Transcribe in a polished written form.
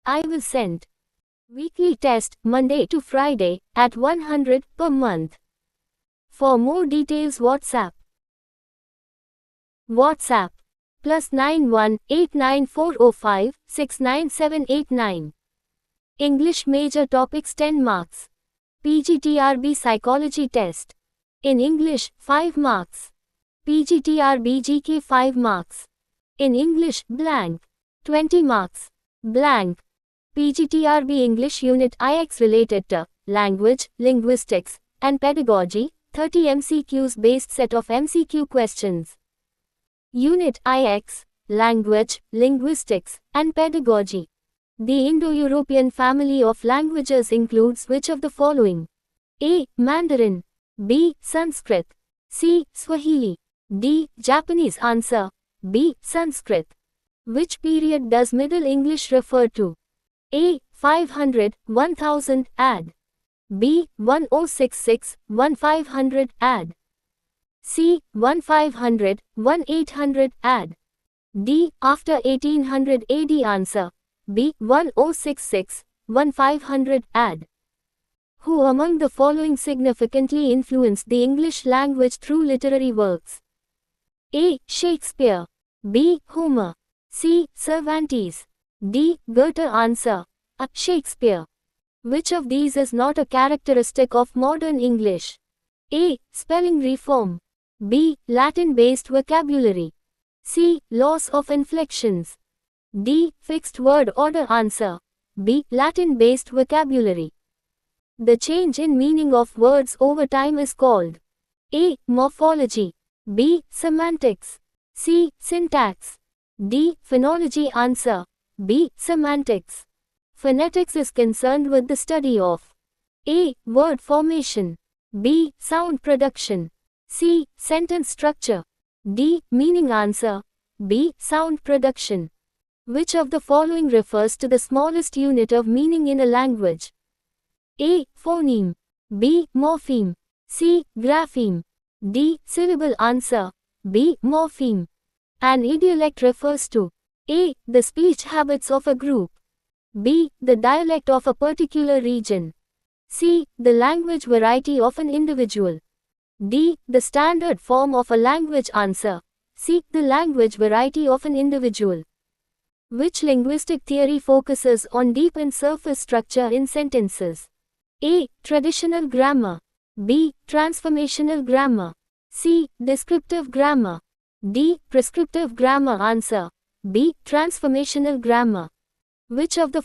I will send. Weekly test, Monday to Friday, at 100 per month. For more details WhatsApp. WhatsApp. +91 89405 69789. English major topics 10 marks. PGTRB psychology test. In English, 5 marks. PGTRB GK 5 marks. In English, blank. 20 marks. Blank. PGTRB English Unit IX related to language, linguistics, and pedagogy, 30 MCQs based set of MCQ questions. Unit IX, language, linguistics, and pedagogy. The Indo-European family of languages includes which of the following? A. Mandarin. B. Sanskrit. C. Swahili. D. Japanese. Answer. B. Sanskrit. Which period does Middle English refer to? A. 500, 1000, add. B. 1066, 1500, add. C. 1500, 1800, add. D. After 1800 AD. Answer. B. 1066, 1500, add. Who among the following significantly influenced the English language through literary works? A. Shakespeare. B. Homer. C. Cervantes. D. Goethe. Answer. A. Shakespeare. Which of these is not a characteristic of modern English? A. Spelling reform. B. Latin-based vocabulary. C. Loss of inflections. D. Fixed word order. Answer. B. Latin-based vocabulary. The change in meaning of words over time is called A. Morphology. B. Semantics. C. Syntax. D. Phonology. Answer. B. Semantics. Phonetics is concerned with the study of A. Word formation. B. Sound production. C. Sentence structure. D. Meaning. Answer. B. Sound production. Which of the following refers to the smallest unit of meaning in a language? A. Phoneme. B. Morpheme. C. Grapheme. D. Syllable. Answer. B. Morpheme. An idiolect refers to A. The speech habits of a group. B. The dialect of a particular region. C. The language variety of an individual. D. The standard form of a language. Answer. C. The language variety of an individual. Which linguistic theory focuses on deep and surface structure in sentences? A. Traditional grammar. B. Transformational grammar. C. Descriptive grammar. D. Prescriptive grammar. Answer. B. Transformational grammar. Which of the